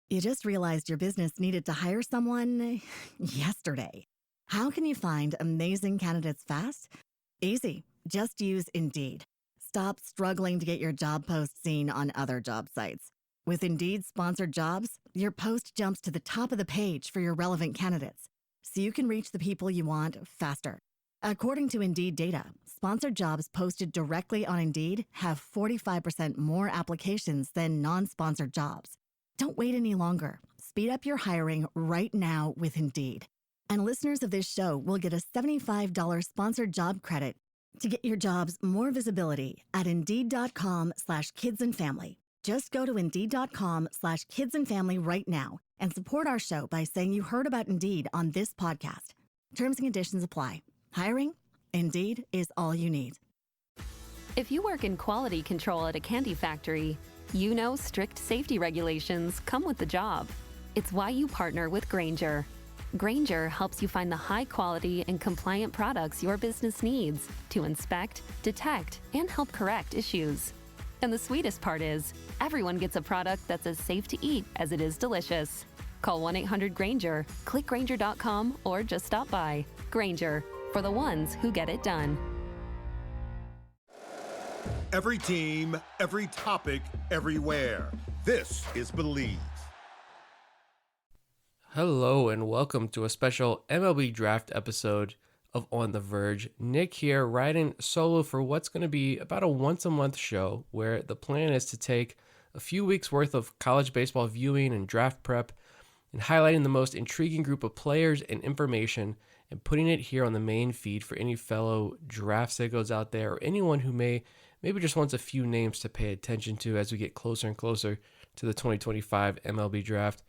You just realized your business needed to hire someone yesterday. How can you find amazing candidates fast? Easy. Just use Indeed. Stop struggling to get your job post seen on other job sites. With Indeed sponsored jobs, your post jumps to the top of the page for your relevant candidates, so you can reach the people you want faster. According to Indeed data, sponsored jobs posted directly on Indeed have 45% more applications than non-sponsored jobs. Don't wait any longer. Speed up your hiring right now with Indeed. And listeners of this show will get a $75 sponsored job credit to get your jobs more visibility at Indeed.com/kidsandfamily. Just go to Indeed.com/kidsandfamily right now and support our show by saying you heard about Indeed on this podcast. Terms and conditions apply. Hiring? Indeed is all you need. If you work in quality control at a candy factory, you know strict safety regulations come with the job. It's why you partner with Grainger. Grainger helps you find the high-quality and compliant products your business needs to inspect, detect, and help correct issues. And the sweetest part is, everyone gets a product that's as safe to eat as it is delicious. Call 1-800-GRAINGER, click Grainger.com, or just stop by. Grainger, for the ones who get it done. Every team, every topic, everywhere. This is Believe. Hello and welcome to a special MLB Draft episode of On the Verge. Nick here, riding solo for what's going to be about a once-a-month show where the plan is to take a few weeks worth of college baseball viewing and draft prep and highlighting the most intriguing group of players and information and putting it here on the main feed for any fellow draft sickos out there or anyone who maybe just wants a few names to pay attention to as we get closer and closer to the 2025 MLB Draft.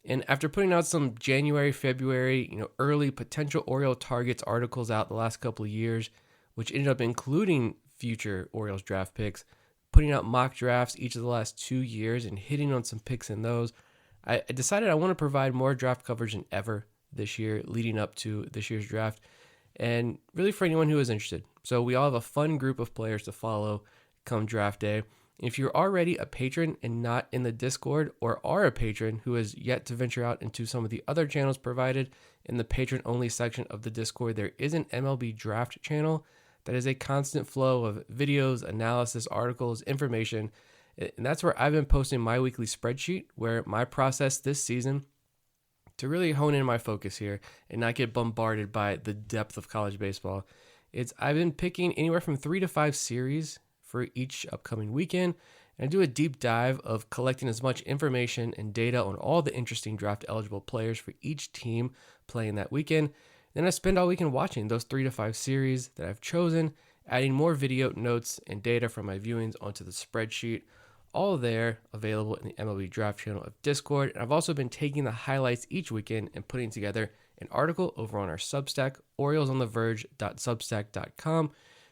And after putting out some January, February, early potential Oriole targets articles out the last couple of years, which ended up including future Orioles draft picks, putting out mock drafts each of the last 2 years and hitting on some picks in those, I decided I want to provide more draft coverage than ever this year leading up to this year's draft, and really for anyone who is interested. So we all have a fun group of players to follow come draft day. If you're already a patron and not in the Discord, or are a patron who has yet to venture out into some of the other channels provided in the patron-only section of the Discord, there is an MLB Draft channel that is a constant flow of videos, analysis, articles, information, and that's where I've been posting my weekly spreadsheet, where my process this season to really hone in my focus here and not get bombarded by the depth of college baseball. I've been picking anywhere from 3 to 5 series for each upcoming weekend, and I do a deep dive of collecting as much information and data on all the interesting draft eligible players for each team playing that weekend. Then I spend all weekend watching those 3 to 5 series that I've chosen, adding more video notes and data from my viewings onto the spreadsheet, all there available in the MLB Draft channel of Discord. And I've also been taking the highlights each weekend and putting together an article over on our Substack, oriolesontheverge.substack.com.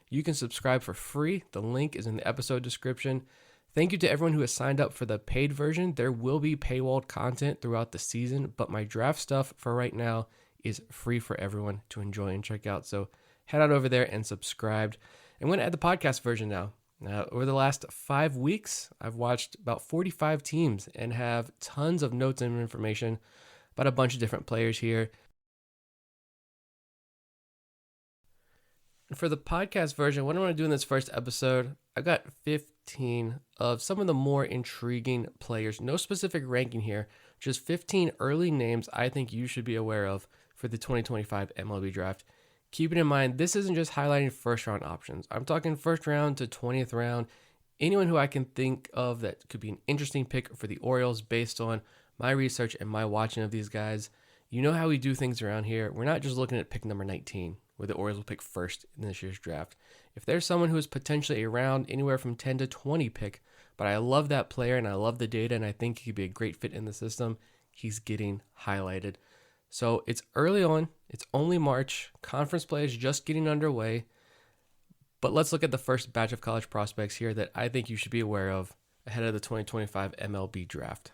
You can subscribe for free. The link is in the episode description. Thank you to everyone who has signed up for the paid version. There will be paywalled content throughout the season, but my draft stuff for right now is free for everyone to enjoy and check out. So head on over there and subscribe. I'm going to add the podcast version now. Now, over the last 5 weeks, I've watched about 45 teams and have tons of notes and information about a bunch of different players here. And for the podcast version, what I want to do in this first episode, I've got 15 of some of the more intriguing players. No specific ranking here, just 15 early names I think you should be aware of for the 2025 MLB Draft. Keeping in mind, this isn't just highlighting first-round options. I'm talking first round to 20th round. Anyone who I can think of that could be an interesting pick for the Orioles based on my research and my watching of these guys. You know how we do things around here. We're not just looking at pick number 19, where the Orioles will pick first in this year's draft. If there's someone who is potentially around anywhere from 10 to 20 pick, but I love that player and I love the data and I think he could be a great fit in the system, he's getting highlighted. So it's early on. It's only March. Conference play is just getting underway. But let's look at the first batch of college prospects here that I think you should be aware of ahead of the 2025 MLB Draft.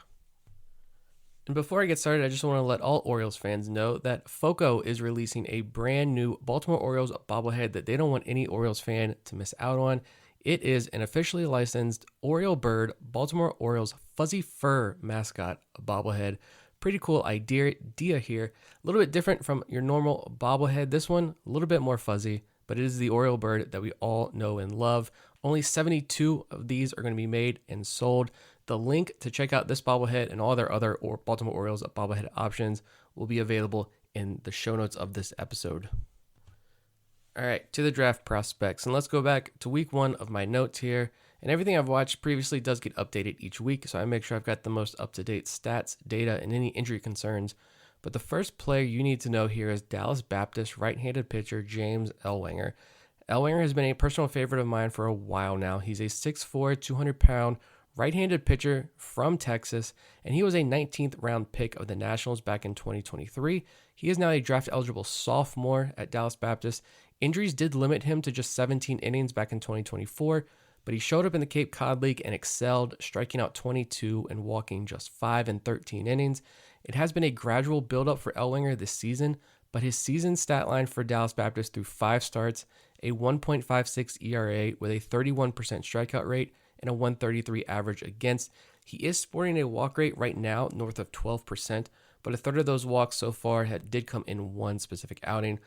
And before I get started, I just want to let all Orioles fans know that Foco is releasing a brand new Baltimore Orioles bobblehead that they don't want any Orioles fan to miss out on. It is an officially licensed Oriole bird, Baltimore Orioles fuzzy fur mascot bobblehead. Pretty cool idea here. A little bit different from your normal bobblehead. This one, a little bit more fuzzy, but it is the Oriole bird that we all know and love. Only 72 of these are going to be made and sold. The link to check out this bobblehead and all their other Baltimore Orioles bobblehead options will be available in the show notes of this episode. All right, to the draft prospects. And let's go back to week 1 of my notes here. And everything I've watched previously does get updated each week, so I make sure I've got the most up-to-date stats, data, and any injury concerns. But the first player you need to know here is Dallas Baptist right-handed pitcher James Ellwanger. Ellwanger has been a personal favorite of mine for a while now. He's a 6'4", 200-pound right-handed pitcher from Texas, and he was a 19th round pick of the Nationals back in 2023. He is now a draft-eligible sophomore at Dallas Baptist. Injuries did limit him to just 17 innings back in 2024, but he showed up in the Cape Cod League and excelled, striking out 22 and walking just 5 in 13 innings. It has been a gradual build-up for Ellwanger this season, but his season stat line for Dallas Baptist through 5 starts, a 1.56 ERA with a 31% strikeout rate and a 133 average against. He is sporting a walk rate right now north of 12%, but a third of those walks so far did come in one specific outing.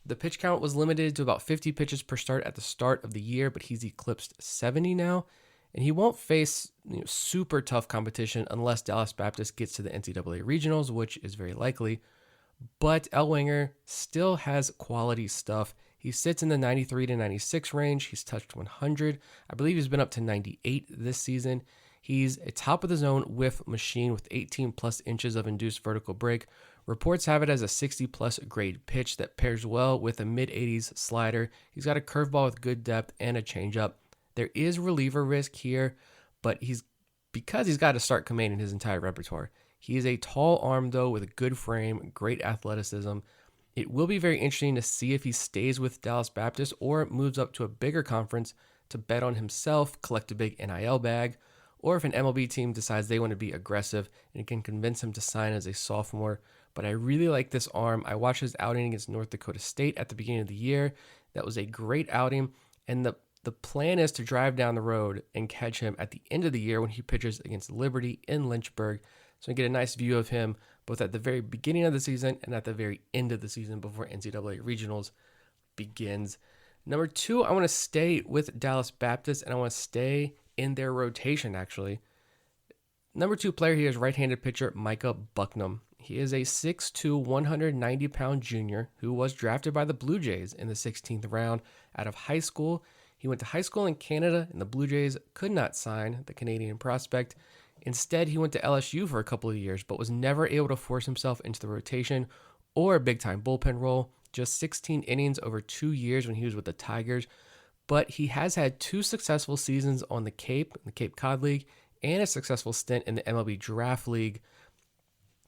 The pitch count was limited to about 50 pitches per start at the start of the year, but he's eclipsed 70 now, and he won't face super tough competition unless Dallas Baptist gets to the NCAA regionals, which is very likely. But Ellwanger still has quality stuff. He sits in the 93 to 96 range. He's touched 100. I believe he's been up to 98 this season. He's a top of the zone whiff machine with 18 plus inches of induced vertical break. Reports have it as a 60 plus grade pitch that pairs well with a mid 80s slider. He's got a curveball with good depth and a changeup. There is reliever risk here, but because he's got to start commanding his entire repertoire. He is a tall arm though with a good frame, great athleticism. It will be very interesting to see if he stays with Dallas Baptist or moves up to a bigger conference to bet on himself, collect a big NIL bag, or if an MLB team decides they want to be aggressive and can convince him to sign as a sophomore. But I really like this arm. I watched his outing against North Dakota State at the beginning of the year. That was a great outing, and the plan is to drive down the road and catch him at the end of the year when he pitches against Liberty in Lynchburg. So I get a nice view of him both at the very beginning of the season and at the very end of the season before NCAA regionals begins. Number 2, I want to stay with Dallas Baptist, and I want to stay in their rotation, actually. Number 2 player here is right-handed pitcher Micah Bucknam. He is a 6'2", 190-pound junior who was drafted by the Blue Jays in the 16th round out of high school. He went to high school in Canada, and the Blue Jays could not sign the Canadian prospect. Instead, he went to LSU for a couple of years, but was never able to force himself into the rotation or a big-time bullpen role. Just 16 innings over 2 years when he was with the Tigers. But he has had 2 successful seasons on the Cape Cod League, and a successful stint in the MLB Draft League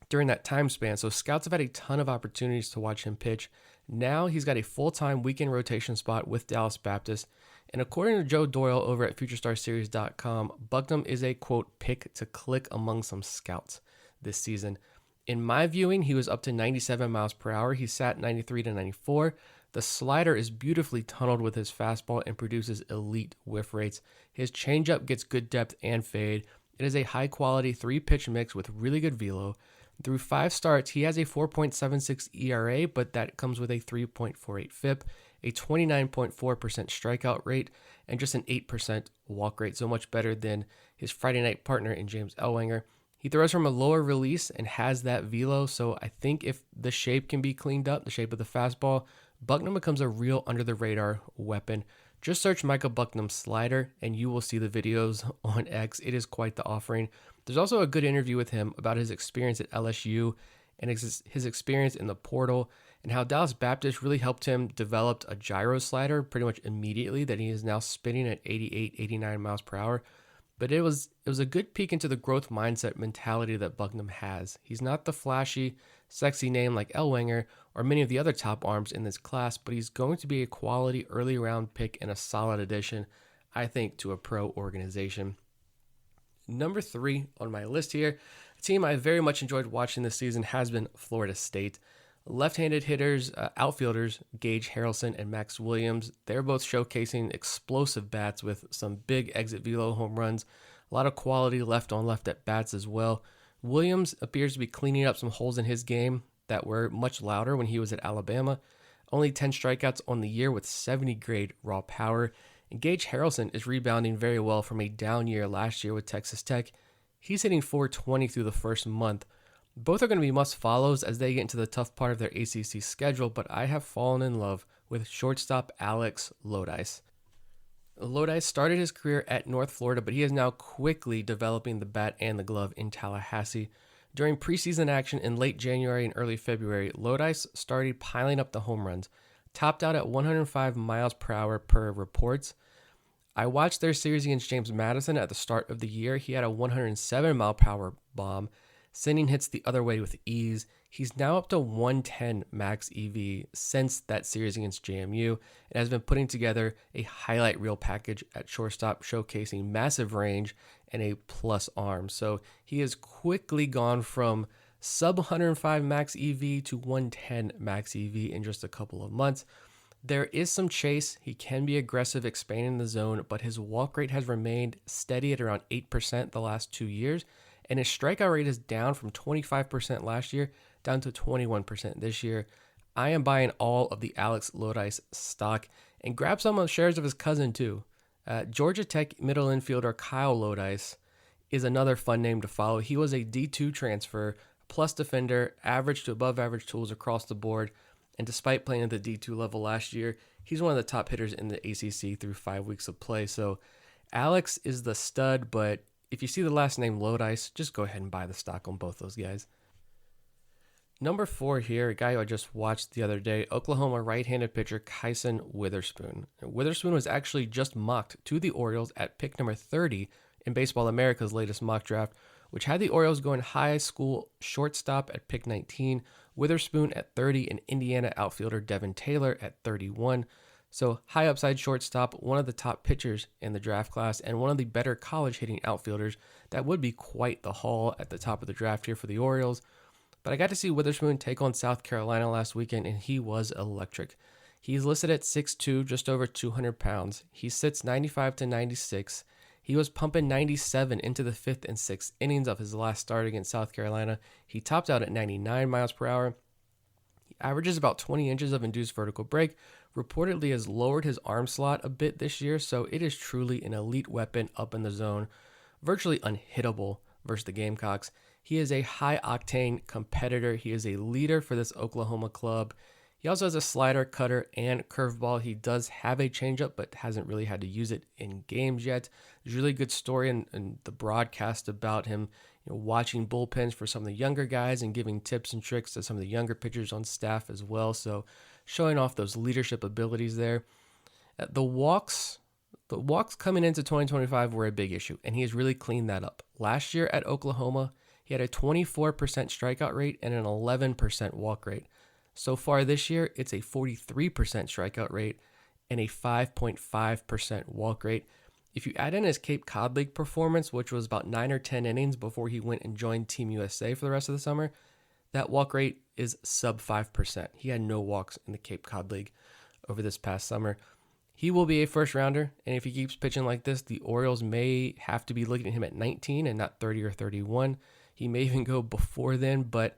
during that time span. So scouts have had a ton of opportunities to watch him pitch. Now he's got a full-time weekend rotation spot with Dallas Baptist. And according to Joe Doyle over at FutureStarSeries.com, Bucknam is a, quote, pick to click among some scouts this season. In my viewing, he was up to 97 miles per hour. He sat 93 to 94. The slider is beautifully tunneled with his fastball and produces elite whiff rates. His changeup gets good depth and fade. It is a high-quality 3-pitch mix with really good velo. Through 5 starts, he has a 4.76 ERA, but that comes with a 3.48 FIP, a 29.4% strikeout rate, and just an 8% walk rate, so much better than his Friday night partner in James Ellwanger. He throws from a lower release and has that velo, so I think if the shape can be cleaned up, the shape of the fastball, Bucknam becomes a real under-the-radar weapon. Just search Micah Bucknam slider and you will see the videos on X. It is quite the offering. There's also a good interview with him about his experience at LSU and his experience in the portal and how Dallas Baptist really helped him develop a gyro slider pretty much immediately that he is now spinning at 88, 89 miles per hour. But it was a good peek into the growth mindset mentality that Bucknam has. He's not the flashy, sexy name like Ellwanger or many of the other top arms in this class, but he's going to be a quality early round pick and a solid addition, I think, to a pro organization. Number 3 on my list here, a team I very much enjoyed watching this season has been Florida State. Left-handed hitters, outfielders, Gage Harrelson and Max Williams, they're both showcasing explosive bats with some big exit velo home runs. A lot of quality left on left at bats as well. Williams appears to be cleaning up some holes in his game that were much louder when he was at Alabama. Only 10 strikeouts on the year with 70 grade raw power. And Gage Harrelson is rebounding very well from a down year last year with Texas Tech. He's hitting .420 through the first month. Both are going to be must follows as they get into the tough part of their ACC schedule, but I have fallen in love with shortstop Alex Lodice. Lodice started his career at North Florida, but he is now quickly developing the bat and the glove in Tallahassee. During preseason action in late January and early February, Lodice started piling up the home runs, topped out at 105 miles per hour per reports. I watched their series against James Madison at the start of the year. He had a 107 mile per hour bomb, sending hits the other way with ease. He's now up to 110 max EV since that series against JMU and has been putting together a highlight reel package at shortstop showcasing massive range and a plus arm. So he has quickly gone from sub 105 max EV to 110 max EV in just a couple of months. There is some chase. He can be aggressive expanding the zone, but his walk rate has remained steady at around 8% the last 2 years. And his strikeout rate is down from 25% last year down to 21% this year. I am buying all of the Alex Lodice stock and grab some of the shares of his cousin too. Georgia Tech middle infielder Kyle Lodice is another fun name to follow. He was a D2 transfer, plus defender, average to above average tools across the board. And despite playing at the D2 level last year, he's one of the top hitters in the ACC through 5 weeks of play. So Alex is the stud, but if you see the last name Lodice, just go ahead and buy the stock on both those guys. Number 4 here, a guy who I just watched the other day, Oklahoma right-handed pitcher Kyson Witherspoon. Witherspoon was actually just mocked to the Orioles at pick number 30 in Baseball America's latest mock draft, which had the Orioles going high school shortstop at pick 19, Witherspoon at 30, and Indiana outfielder Devin Taylor at 31. So high upside shortstop, one of the top pitchers in the draft class, and one of the better college hitting outfielders. That would be quite the haul at the top of the draft here for the Orioles. But I got to see Witherspoon take on South Carolina last weekend, and he was electric. He's listed at 6'2", just over 200 pounds. He sits 95 to 96. He was pumping 97 into the 5th and 6th innings of his last start against South Carolina. He topped out at 99 miles per hour. He averages about 20 inches of induced vertical break. Reportedly has lowered his arm slot a bit this year, so it is truly an elite weapon up in the zone. Virtually unhittable versus the Gamecocks. He is a high-octane competitor. He is a leader for this Oklahoma club. He also has a slider, cutter, and curveball. He does have a changeup, but hasn't really had to use it in games yet. There's a really good story in the broadcast about him, watching bullpens for some of the younger guys and giving tips and tricks to some of the younger pitchers on staff as well. So showing off those leadership abilities there. The walks coming into 2025 were a big issue, and he has really cleaned that up. Last year at Oklahoma, he had a 24% strikeout rate and an 11% walk rate. So far this year, it's a 43% strikeout rate and a 5.5% walk rate. If you add in his Cape Cod League performance, which was about 9 or 10 innings before he went and joined Team USA for the rest of the summer, that walk rate is sub 5%. He had no walks in the Cape Cod League over this past summer. He will be a first rounder, and if he keeps pitching like this, the Orioles may have to be looking at him at 19 and not 30 or 31. He may even go before then, but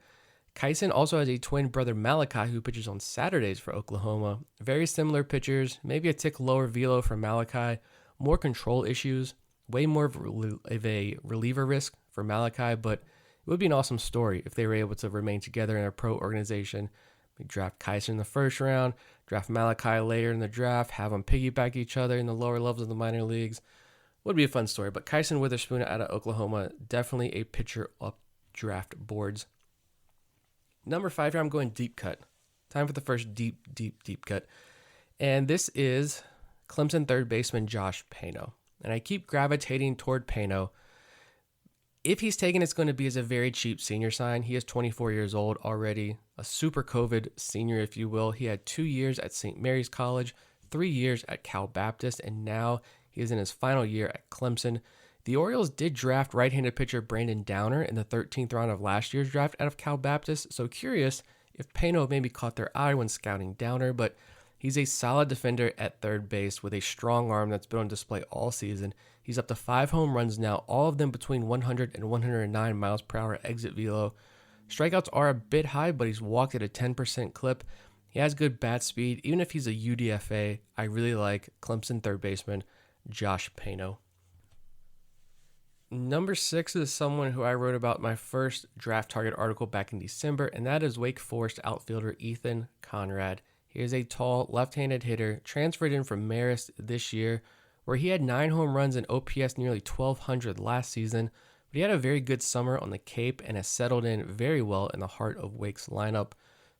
Kyson also has a twin brother Malachi who pitches on Saturdays for Oklahoma. Very similar pitchers, maybe a tick lower velo for Malachi, more control issues, way more of a reliever risk for Malachi, but it would be an awesome story if they were able to remain together in a pro organization. We draft Kyson in the first round, draft Malachi later in the draft, have them piggyback each other in the lower levels of the minor leagues. Would be a fun story, but Kyson Witherspoon out of Oklahoma, definitely a pitcher up draft boards. Number 5 here, I'm going deep cut. Time for the first deep cut. And this is Clemson third baseman Josh Pano. And I keep gravitating toward Pano. If he's taken, it's going to be as a very cheap senior sign. He is 24 years old already, a super COVID senior, if you will. He had 2 years at St. Mary's College, 3 years at Cal Baptist, and now he is in his final year at Clemson. The Orioles did draft right-handed pitcher Brandon Downer in the 13th round of last year's draft out of Cal Baptist, so curious if Pano maybe caught their eye when scouting Downer, but he's a solid defender at third base with a strong arm that's been on display all season. He's up to 5 home runs now, all of them between 100 and 109 miles per hour exit velo. Strikeouts are a bit high, but he's walked at a 10% clip. He has good bat speed. Even if he's a UDFA, I really like Clemson third baseman Josh Pano. Number 6 is someone who I wrote about my first draft target article back in December, and that is Wake Forest outfielder Ethan Conrad. He is a tall, left-handed hitter, transferred in from Marist this year, where he had 9 home runs and OPS nearly 1,200 last season, but he had a very good summer on the Cape and has settled in very well in the heart of Wake's lineup.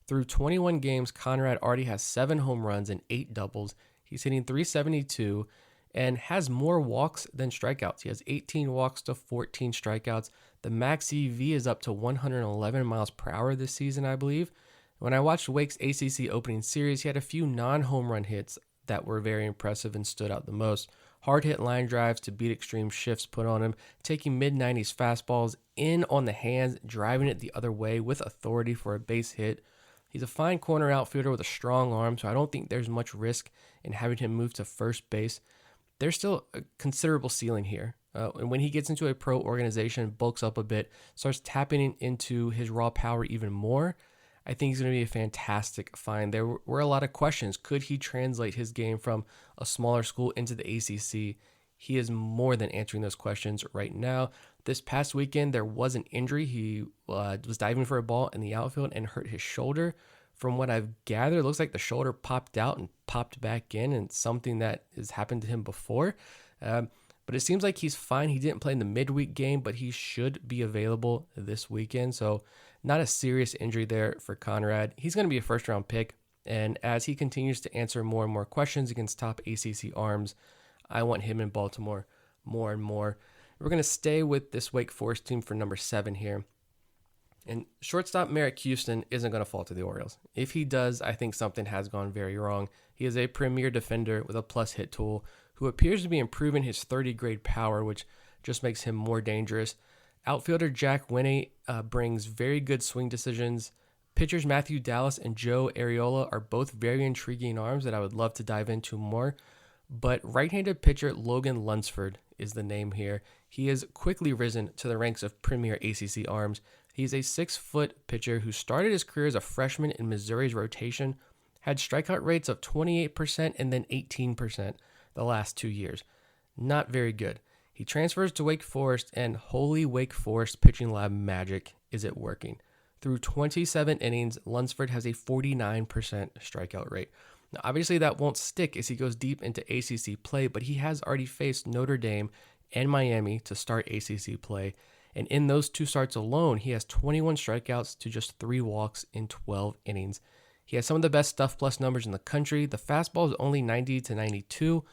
Through 21 games, Conrad already has 7 home runs and 8 doubles. He's hitting .372 and has more walks than strikeouts. He has 18 walks to 14 strikeouts. The max EV is up to 111 miles per hour this season, I believe. When I watched Wake's ACC opening series, he had a few non-home run hits that were very impressive and stood out the most. Hard hit line drives to beat extreme shifts put on him, taking mid-90s fastballs in on the hands, driving it the other way with authority for a base hit. He's a fine corner outfielder with a strong arm, so I don't think there's much risk in having him move to first base. There's still a considerable ceiling here. And when he gets into a pro organization, bulks up a bit, starts tapping into his raw power even more, I think he's going to be a fantastic find. There were a lot of questions. Could he translate his game from a smaller school into the ACC? He is more than answering those questions right now. This past weekend, there was an injury. He was diving for a ball in the outfield and hurt his shoulder. From what I've gathered, it looks like the shoulder popped out and popped back in, and something that has happened to him before. But it seems like he's fine. He didn't play in the midweek game, but he should be available this weekend. So not a serious injury there for Conrad. He's going to be a first-round pick, and as he continues to answer more and more questions against top ACC arms, I want him in Baltimore more and more. We're going to stay with this Wake Forest team for number 7 here. And shortstop Merrick Houston isn't going to fall to the Orioles. If he does, I think something has gone very wrong. He is a premier defender with a plus hit tool who appears to be improving his 30-grade power, which just makes him more dangerous. Outfielder Jack Winnie brings very good swing decisions. Pitchers Matthew Dallas and Joe Arriola are both very intriguing arms that I would love to dive into more. But right-handed pitcher Logan Lunsford is the name here. He has quickly risen to the ranks of premier ACC arms. He's a 6-foot pitcher who started his career as a freshman in Missouri's rotation, had strikeout rates of 28% and then 18% the last 2 years. Not very good. He transfers to Wake Forest, and holy Wake Forest pitching lab magic, is it working? Through 27 innings, Lunsford has a 49% strikeout rate. Now, obviously that won't stick as he goes deep into ACC play, but he has already faced Notre Dame and Miami to start ACC play. And in those 2 starts alone, he has 21 strikeouts to just 3 walks in 12 innings. He has some of the best stuff plus numbers in the country. The fastball is only 90 to 92,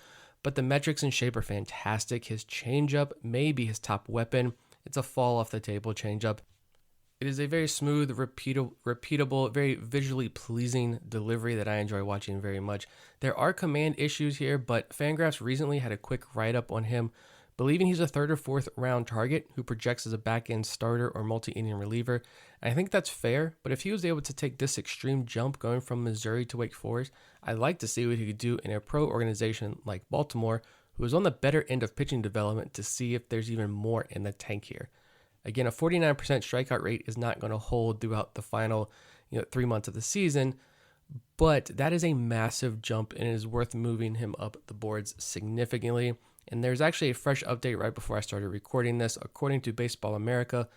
but the metrics and shape are fantastic. His changeup may be his top weapon. It's a fall off the table changeup. It is a very smooth, repeatable, very visually pleasing delivery that I enjoy watching very much. There are command issues here, but Fangraphs recently had a quick write-up on him, believing he's a 3rd or 4th round target who projects as a back-end starter or multi-inning reliever. I think that's fair, but if he was able to take this extreme jump going from Missouri to Wake Forest, I'd like to see what he could do in a pro organization like Baltimore, who is on the better end of pitching development, to see if there's even more in the tank here. Again, a 49% strikeout rate is not going to hold throughout the final 3 months of the season, but that is a massive jump and it is worth moving him up the boards significantly. And there's actually a fresh update right before I started recording this. According to Baseball America,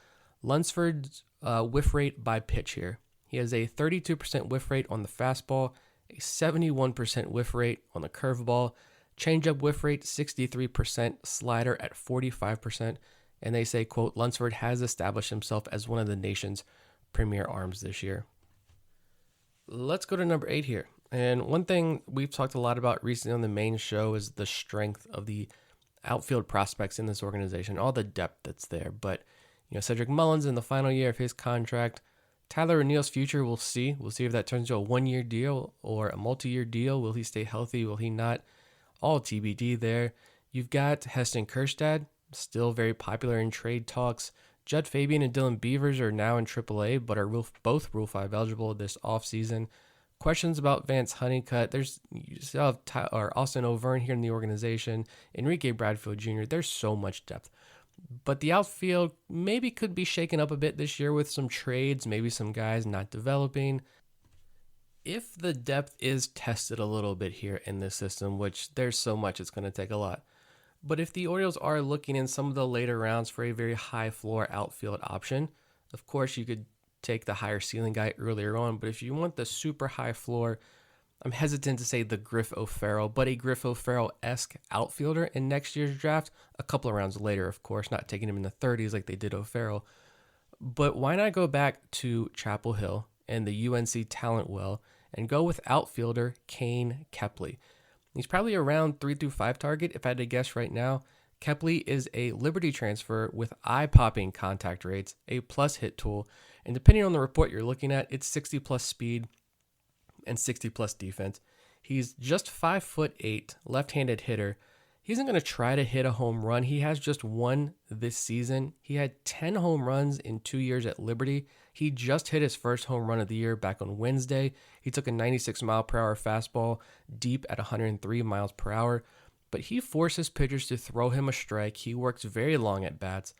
Lunsford's whiff rate by pitch here. He has a 32% whiff rate on the fastball, a 71% whiff rate on the curveball, changeup whiff rate 63%, slider at 45%. And they say, quote, Lunsford has established himself as one of the nation's premier arms this year. Let's go to number 8 here. And one thing we've talked a lot about recently on the main show is the strength of the outfield prospects in this organization, all the depth that's there. But, Cedric Mullins in the final year of his contract, Tyler O'Neill's future, we'll see. We'll see if that turns into a 1-year deal or a multi-year deal. Will he stay healthy? Will he not? All TBD there. You've got Heston Kjerstad, still very popular in trade talks. Judd Fabian and Dylan Beavers are now in AAA, but are both Rule 5 eligible this offseason. Questions about Vance Honeycutt. You still have Austin O'Verne here in the organization. Enrique Bradfield Jr. There's so much depth. But the outfield maybe could be shaken up a bit this year with some trades, maybe some guys not developing. If the depth is tested a little bit here in this system, which there's so much, it's going to take a lot. But if the Orioles are looking in some of the later rounds for a very high floor outfield option, of course you could take the higher ceiling guy earlier on. But if you want the super high floor, I'm hesitant to say the Griff O'Farrell, but a Griff O'Farrell-esque outfielder in next year's draft, a couple of rounds later, of course, not taking him in the 30s like they did O'Farrell. But why not go back to Chapel Hill and the UNC talent well and go with outfielder Kane Kepley? He's probably around 3 through 5 target, if I had to guess right now. Kepley is a Liberty transfer with eye-popping contact rates, a plus hit tool, and depending on the report you're looking at, it's 60 plus speed and 60 plus defense. He's just 5'8", left-handed hitter. He isn't going to try to hit a home run. He has just one this season. He had 10 home runs in 2 years at Liberty. He just hit his first home run of the year back on Wednesday. He took a 96-mile-per-hour fastball deep at 103 miles per hour. But he forces pitchers to throw him a strike. He works very long at bats.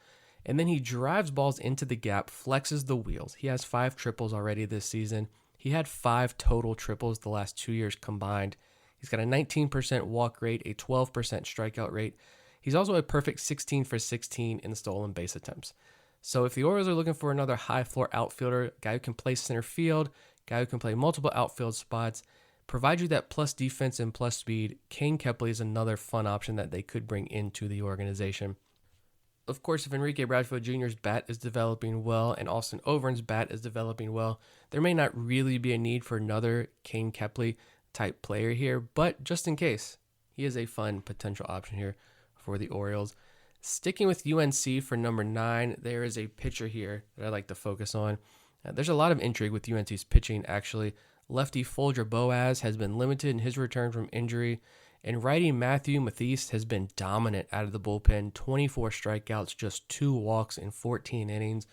And then he drives balls into the gap, flexes the wheels. He has 5 triples already this season. He had 5 total triples the last 2 years combined. He's got a 19% walk rate, a 12% strikeout rate. He's also a perfect 16 for 16 in stolen base attempts. So if the Orioles are looking for another high-floor outfielder, guy who can play center field, guy who can play multiple outfield spots, provide you that plus defense and plus speed, Kane Kepley is another fun option that they could bring into the organization. Of course, if Enrique Bradfield Jr.'s bat is developing well and Austin O'Verne's bat is developing well, there may not really be a need for another Kane Kepley type player here, but just in case, he is a fun potential option here for the Orioles. Sticking with UNC for number 9, there is a pitcher here that I like to focus on. There's a lot of intrigue with UNC's pitching, actually. Lefty Folger Boaz has been limited in his return from injury, and righty Matthew Mathis has been dominant out of the bullpen, 24 strikeouts, just 2 walks in 14 innings.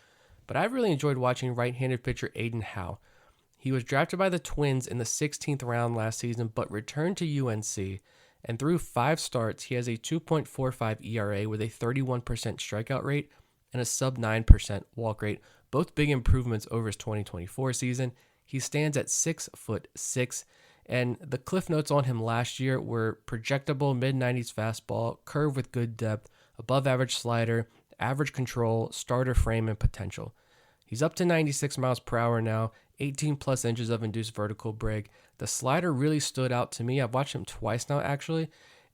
But I've really enjoyed watching right-handed pitcher Aiden Howe. He was drafted by the Twins in the 16th round last season, but returned to UNC, and through 5 starts, he has a 2.45 ERA with a 31% strikeout rate and a sub-9% walk rate, both big improvements over his 2024 season. He stands at 6'6", and the cliff notes on him last year were projectable mid-90s fastball, curve with good depth, above-average slider, average control, starter frame, and potential. He's up to 96 miles per hour now, 18 plus inches of induced vertical break. The slider really stood out to me. I've watched him twice now, actually.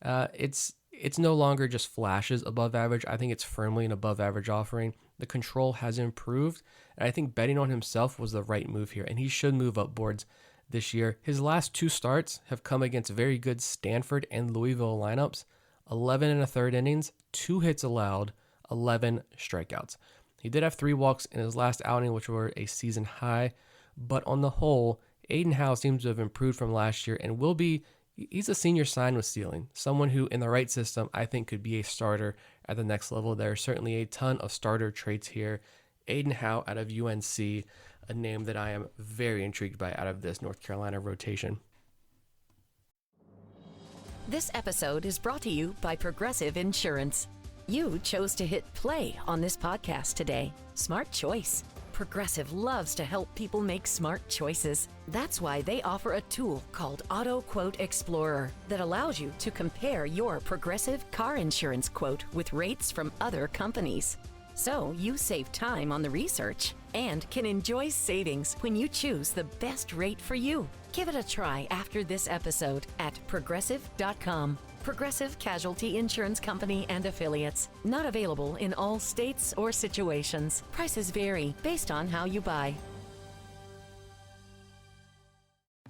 It's no longer just flashes above average. I think it's firmly an above average offering. The control has improved, and I think betting on himself was the right move here, and he should move up boards this year. His last 2 starts have come against very good Stanford and Louisville lineups. 11 1/3 innings, 2 hits allowed, 11 strikeouts. He did have 3 walks in his last outing, which were a season high, but on the whole, Aiden Howe seems to have improved from last year and he's a senior sign with ceiling, someone who in the right system I think could be a starter at the next level. There are certainly a ton of starter traits here. Aiden Howe out of UNC, a name that I am very intrigued by out of this North Carolina rotation. This episode is brought to you by Progressive Insurance. You chose to hit play on this podcast today. Smart choice. Progressive loves to help people make smart choices. That's why they offer a tool called Auto Quote Explorer that allows you to compare your Progressive car insurance quote with rates from other companies. So you save time on the research and can enjoy savings when you choose the best rate for you. Give it a try after this episode at progressive.com. Progressive Casualty Insurance Company and Affiliates. Not available in all states or situations. Prices vary based on how you buy.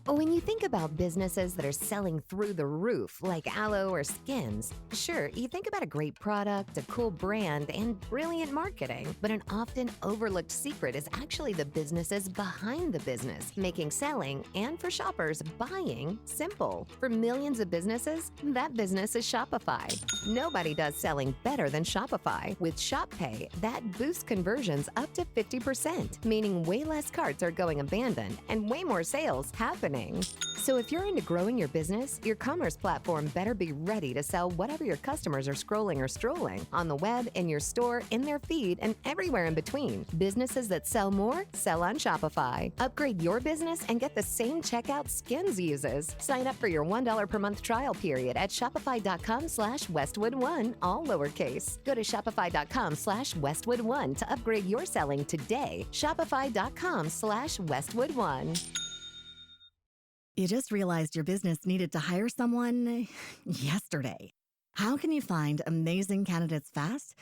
When you think about businesses that are selling through the roof, like aloe or skins, sure, you think about a great product, a cool brand, and brilliant marketing. But an often overlooked secret is actually the businesses behind the business, making selling and for shoppers, buying simple. For millions of businesses, that business is Shopify. Nobody does selling better than Shopify. With Shop Pay, that boosts conversions up to 50%, meaning way less carts are going abandoned and way more sales happening. So if you're into growing your business, your commerce platform better be ready to sell whatever your customers are scrolling or strolling on the web, in your store, in their feed, and everywhere in between. Businesses that sell more sell on Shopify. Upgrade your business and get the same checkout Skins uses. Sign up for your $1 per month trial period at shopify.com/Westwood1, all lowercase. Go to shopify.com/Westwood1 to upgrade your selling today. Shopify.com/Westwood1. You just realized your business needed to hire someone yesterday. How can you find amazing candidates fast?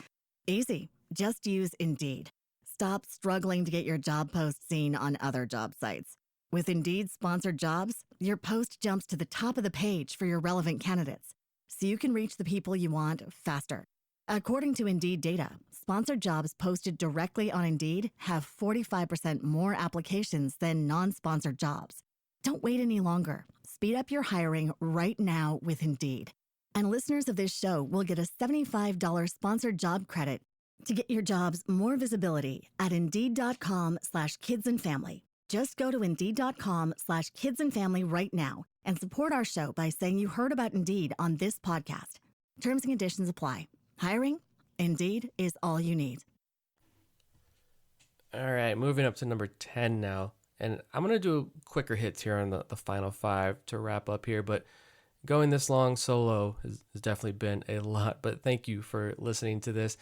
Easy. Just use Indeed. Stop struggling to get your job post seen on other job sites. With Indeed sponsored jobs, your post jumps to the top of the page for your relevant candidates, so you can reach the people you want faster. According to Indeed data, sponsored jobs posted directly on Indeed have 45% more applications than non-sponsored jobs. Don't wait any longer. Speed up your hiring right now with Indeed. And listeners of this show will get a $75 sponsored job credit to get your jobs more visibility at Indeed.com/kidsandfamily. Just go to Indeed.com/kidsandfamily right now and support our show by saying you heard about Indeed on this podcast. Terms and conditions apply. Hiring? Indeed is all you need. All right, moving up to number 10 now. And I'm going to do quicker hits here on the final five to wrap up here. But going this long solo has definitely been a lot. But thank you for listening to this.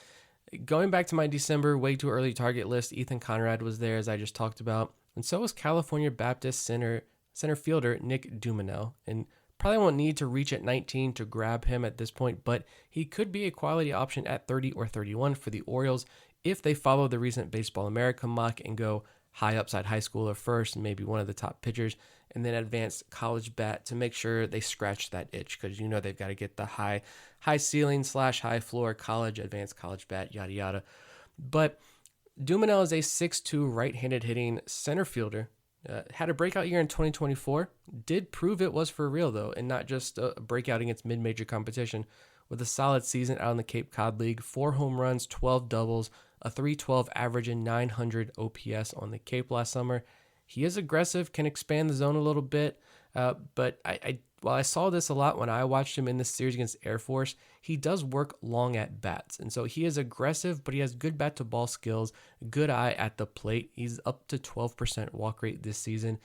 Going back to my December way too early target list, Ethan Conrad was there, as I just talked about. And so was California Baptist center fielder Nick Dumanel. And probably won't need to reach at 19 to grab him at this point, but he could be a quality option at 30 or 31 for the Orioles if they follow the recent Baseball America mock and go high upside high schooler first, maybe one of the top pitchers, and then advanced college bat to make sure they scratch that itch, because you know they've got to get the high ceiling / high floor college, advanced college bat, yada yada. But Dumanel is a 6'2" right-handed hitting center fielder. Had a breakout year in 2024. Did prove it was for real though, and not just a breakout against mid-major competition. With a solid season out in the Cape Cod League, 4 home runs, 12 doubles, a 312 average and 900 OPS on the Cape last summer. He is aggressive, can expand the zone a little bit, but while I saw this a lot when I watched him in this series against Air Force, he does work long at bats. And so he is aggressive, but he has good bat to ball skills, good eye at the plate. He's up to 12% walk rate this season.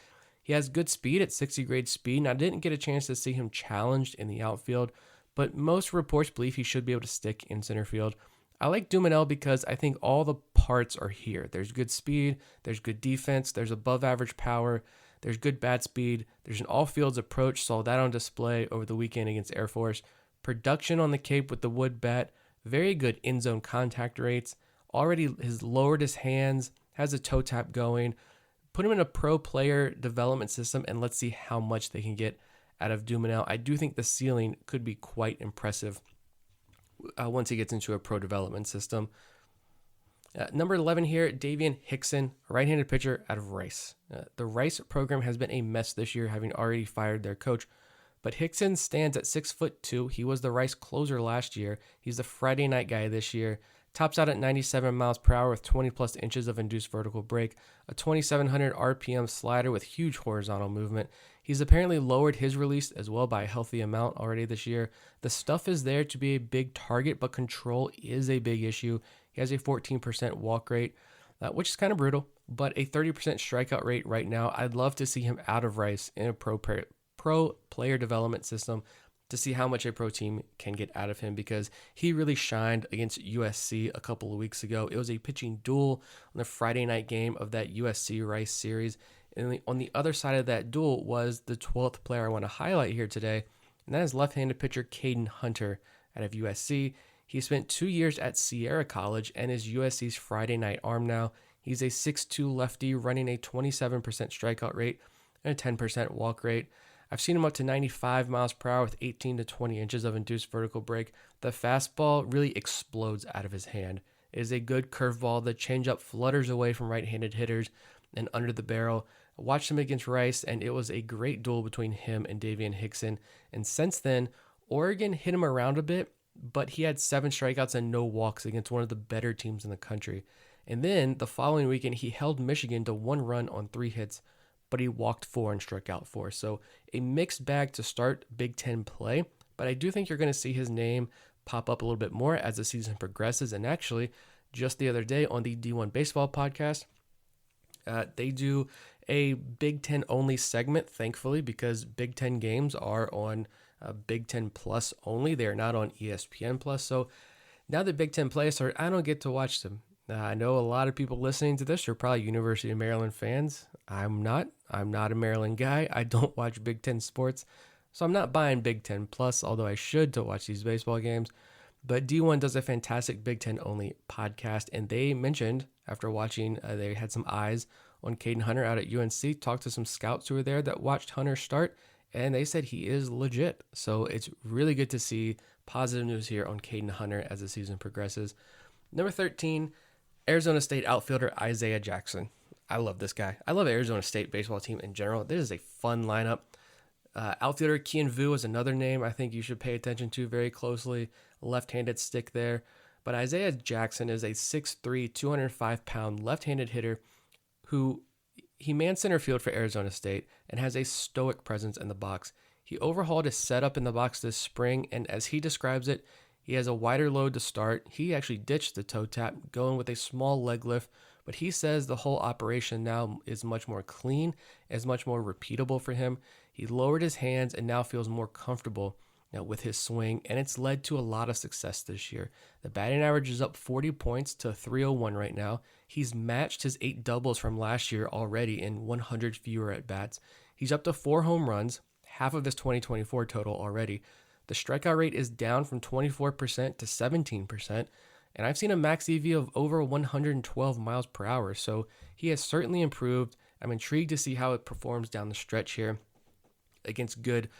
He has good speed at 60 grade speed, and I didn't get a chance to see him challenged in the outfield, but most reports believe he should be able to stick in center field. I like Dumanel because I think all the parts are here. There's good speed, there's good defense, there's above average power, there's good bat speed, there's an all fields approach, saw that on display over the weekend against Air Force. Production on the Cape with the wood bat, very good in zone contact rates, already has lowered his hands, has a toe tap going. Put him in a pro player development system and let's see how much they can get out of Dumanel. I do think the ceiling could be quite impressive once he gets into a pro development system. Number 11 here, Davian Hickson, right-handed pitcher out of Rice. The Rice program has been a mess this year, having already fired their coach. But Hickson stands at 6'2". He was the Rice closer last year. He's the Friday night guy this year. Tops out at 97 miles per hour with 20 plus inches of induced vertical break, a 2,700 RPM slider with huge horizontal movement. He's apparently lowered his release as well by a healthy amount already this year. The stuff is there to be a big target, but control is a big issue. He has a 14% walk rate, which is kind of brutal, but a 30% strikeout rate right now. I'd love to see him out of Rice in a pro player development system to see how much a pro team can get out of him, because he really shined against USC a couple of weeks ago. It was a pitching duel on the Friday night game of that USC-Rice series. And on the other side of that duel was the 12th player I want to highlight here today, and that is left-handed pitcher Caden Hunter out of USC. He spent 2 years at Sierra College and is USC's Friday night arm now. He's a 6'2 lefty running a 27% strikeout rate and a 10% walk rate. I've seen him up to 95 miles per hour with 18 to 20 inches of induced vertical break. The fastball really explodes out of his hand. It is a good curveball. The changeup flutters away from right-handed hitters and under the barrel. I watched him against Rice, and it was a great duel between him and Davian Hickson. And since then, Oregon hit him around a bit, but he had 7 strikeouts and no walks against one of the better teams in the country. And then the following weekend, he held Michigan to 1 run on 3 hits, but he walked 4 and struck out 4. So a mixed bag to start Big Ten play, but I do think you're going to see his name pop up a little bit more as the season progresses. And actually, just the other day on the D1 Baseball podcast, they do a Big Ten only segment, thankfully, because Big Ten games are on Big Ten Plus only. They are not on ESPN Plus. So now that Big Ten play started, I don't get to watch them. I know a lot of people listening to this are probably University of Maryland fans. I'm not. I'm not a Maryland guy. I don't watch Big Ten sports. So I'm not buying Big Ten Plus, although I should to watch these baseball games. But D1 does a fantastic Big Ten only podcast. And they mentioned after watching, they had some eyes on Caden Hunter out at UNC, talked to some scouts who were there that watched Hunter start, and they said he is legit. So it's really good to see positive news here on Caden Hunter as the season progresses. Number 13, Arizona State outfielder Isaiah Jackson. I love this guy. I love Arizona State baseball team in general. This is a fun lineup. Outfielder Kian Vu is another name I think you should pay attention to very closely. Left-handed stick there. But Isaiah Jackson is a 6'3", 205-pound left-handed hitter who he mans center field for Arizona State and has a stoic presence in the box. He overhauled his setup in the box this spring, and as he describes it, he has a wider load to start. He actually ditched the toe tap, going with a small leg lift, but he says the whole operation now is much more clean, is much more repeatable for him. He lowered his hands and now feels more comfortable with his swing, and it's led to a lot of success this year. The batting average is up 40 points to 301 right now. He's matched his 8 doubles from last year already in 100 fewer at-bats. He's up to 4 home runs, half of his 2024 total already. The strikeout rate is down from 24% to 17%, and I've seen a max EV of over 112 miles per hour, so he has certainly improved. I'm intrigued to see how it performs down the stretch here against good,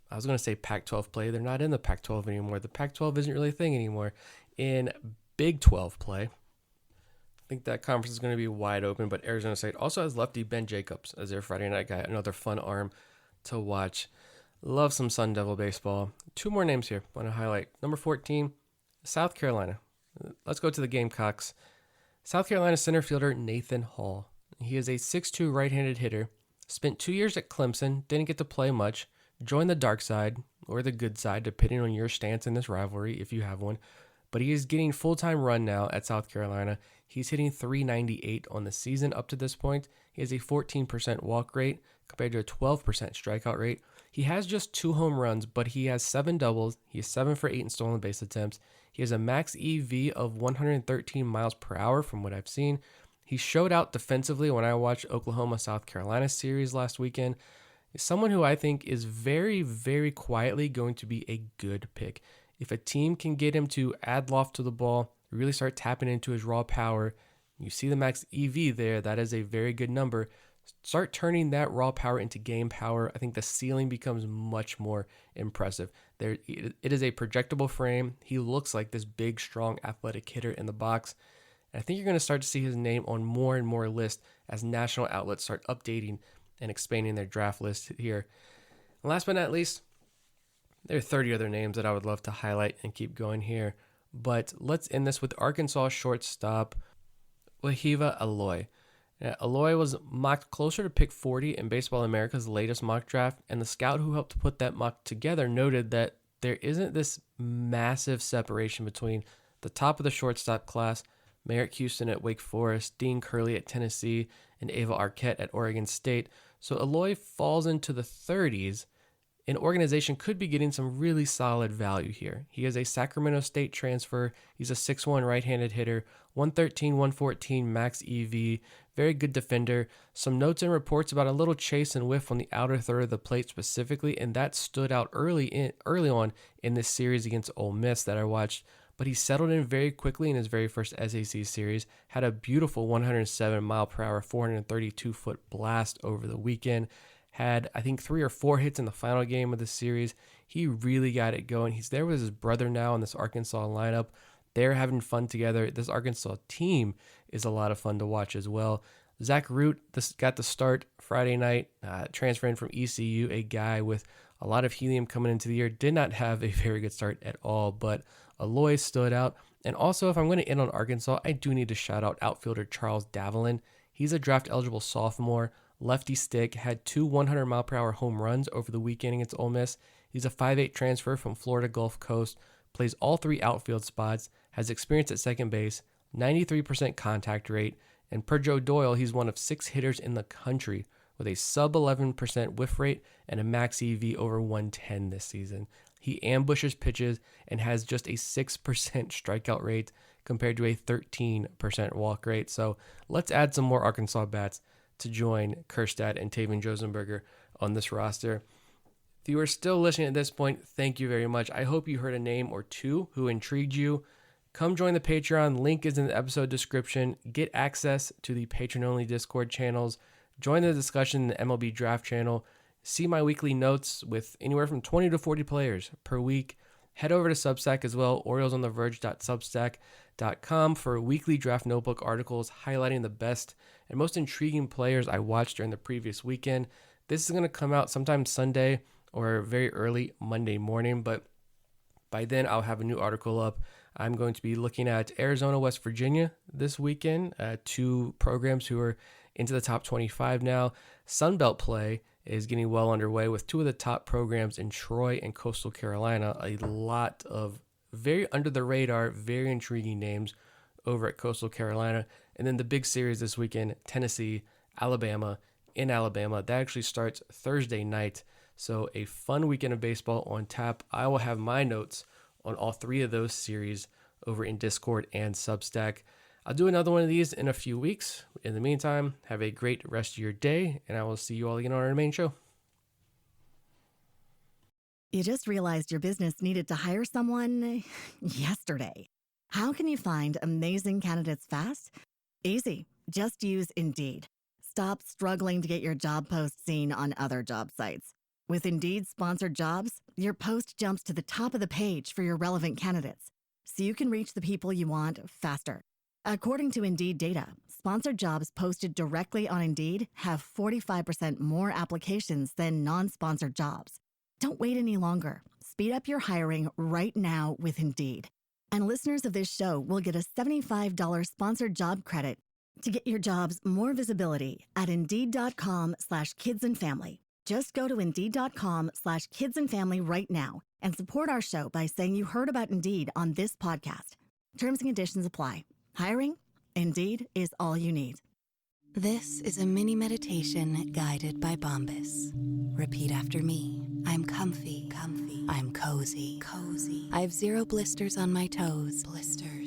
I was going to say Pac-12 play. They're not in the Pac-12 anymore. The Pac-12 isn't really a thing anymore. In Big 12 play, I think that conference is going to be wide open, but Arizona State also has lefty Ben Jacobs as their Friday night guy, another fun arm to watch. Love some Sun Devil baseball. 2 more names here I want to highlight. Number 14, South Carolina. Let's go to the Gamecocks. South Carolina center fielder Nathan Hall. He is a 6'2" right-handed hitter. Spent 2 years at Clemson, didn't get to play much. Joined the dark side, or the good side, depending on your stance in this rivalry, if you have one. But he is getting full-time run now at South Carolina. He's hitting .398 on the season up to this point. He has a 14% walk rate compared to a 12% strikeout rate. He has just 2 home runs, but he has 7 doubles. He is 7 for 8 in stolen base attempts. He has a max EV of 113 miles per hour from what I've seen. He showed out defensively when I watched Oklahoma-South Carolina series last weekend. He's someone who I think is very, very quietly going to be a good pick. If a team can get him to add loft to the ball, really start tapping into his raw power, you see the max EV there, that is a very good number. Start turning that raw power into game power. I think the ceiling becomes much more impressive. It is a projectable frame. He looks like this big, strong, athletic hitter in the box. And I think you're going to start to see his name on more and more lists as national outlets start updating and expanding their draft list here. And last but not least, there are 30 other names that I would love to highlight and keep going here. But let's end this with Arkansas shortstop Wahiva Aloy. Aloy was mocked closer to pick 40 in Baseball America's latest mock draft, and the scout who helped put that mock together noted that there isn't this massive separation between the top of the shortstop class, Merrick Houston at Wake Forest, Dean Curley at Tennessee, and Ava Arquette at Oregon State. So Aloy falls into the 30s. An organization could be getting some really solid value here. He is a Sacramento State transfer. He's a 6'1" right-handed hitter, 113, 114 max EV, very good defender. Some notes and reports about a little chase and whiff on the outer third of the plate specifically, and that stood out early on in this series against Ole Miss that I watched. but he settled in very quickly in his very first SEC series, had a beautiful 107 mile per hour, 432 foot blast over the weekend, had I think 3 or 4 hits in the final game of the series. He really got it going. He's there with his brother now in this Arkansas lineup. They're having fun together. This Arkansas team is a lot of fun to watch as well. Zach Root got the start Friday night, transferring from ECU, a guy with a lot of helium coming into the year. Did not have a very good start at all, but Aloy stood out. And also, if I'm going to end on Arkansas, I do need to shout out outfielder Charles Davalin. He's a draft-eligible sophomore, lefty stick, had 2 100-mile-per-hour home runs over the weekend against Ole Miss. He's a 5'8" transfer from Florida Gulf Coast, plays all 3 outfield spots, has experience at second base, 93% contact rate, and per Joe Doyle, he's one of 6 hitters in the country with a sub 11% whiff rate and a max EV over 110 this season. He ambushes pitches and has just a 6% strikeout rate compared to a 13% walk rate. So let's add some more Arkansas bats to join Kerstad and Taven Josenberger on this roster. If you are still listening at this point, thank you very much. I hope you heard a name or two who intrigued you. Come join the Patreon. Link is in the episode description. Get access to the patron-only Discord channels. Join the discussion in the MLB Draft channel. See my weekly notes with anywhere from 20 to 40 players per week. Head over to Substack as well, oriolesontheverge.substack.com for weekly draft notebook articles highlighting the best and most intriguing players I watched during the previous weekend. This is going to come out sometime Sunday or very early Monday morning, but by then I'll have a new article up. I'm going to be looking at Arizona, West Virginia this weekend, 2 programs who are into the top 25 now. Sunbelt play is getting well underway with 2 of the top programs in Troy and Coastal Carolina. A lot of very under the radar, very intriguing names over at Coastal Carolina. And then the big series this weekend, Tennessee, Alabama, in Alabama. That actually starts Thursday night. So a fun weekend of baseball on tap. I will have my notes on all 3 of those series over in Discord and Substack. I'll do another one of these in a few weeks. In the meantime, have a great rest of your day, and I will see you all again on our main show. You just realized your business needed to hire someone yesterday. How can you find amazing candidates fast? Easy. Just use Indeed. Stop struggling to get your job post seen on other job sites. With Indeed sponsored jobs, your post jumps to the top of the page for your relevant candidates, so you can reach the people you want faster. According to Indeed data, sponsored jobs posted directly on Indeed have 45% more applications than non-sponsored jobs. Don't wait any longer. Speed up your hiring right now with Indeed. And listeners of this show will get a $75 sponsored job credit to get your jobs more visibility at Indeed.com/kidsandfamily. Just go to Indeed.com/kidsandfamily right now and support our show by saying you heard about Indeed on this podcast. Terms and conditions apply. Hiring? Indeed is all you need. This is a mini meditation guided by Bombas. Repeat after me. I'm comfy. I'm cozy. I have 0 blisters on my toes.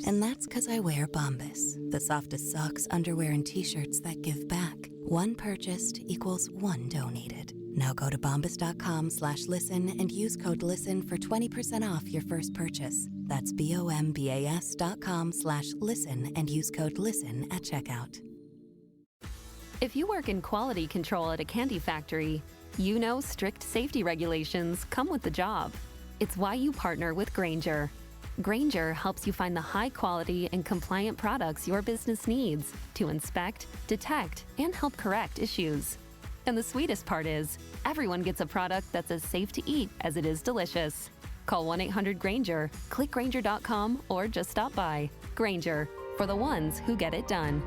And that's because I wear Bombas, the softest socks, underwear, and t-shirts that give back. 1 purchased equals 1 donated. Now go to bombas.com/listen and use code LISTEN for 20% off your first purchase. That's bombas.com/listen and use code LISTEN at checkout. If you work in quality control at a candy factory, you know strict safety regulations come with the job. It's why you partner with Grainger. Grainger helps you find the high quality and compliant products your business needs to inspect, detect, and help correct issues. And the sweetest part is, everyone gets a product that's as safe to eat as it is delicious. Call 1-800-GRAINGER, click Grainger.com, or just stop by. Grainger, for the ones who get it done.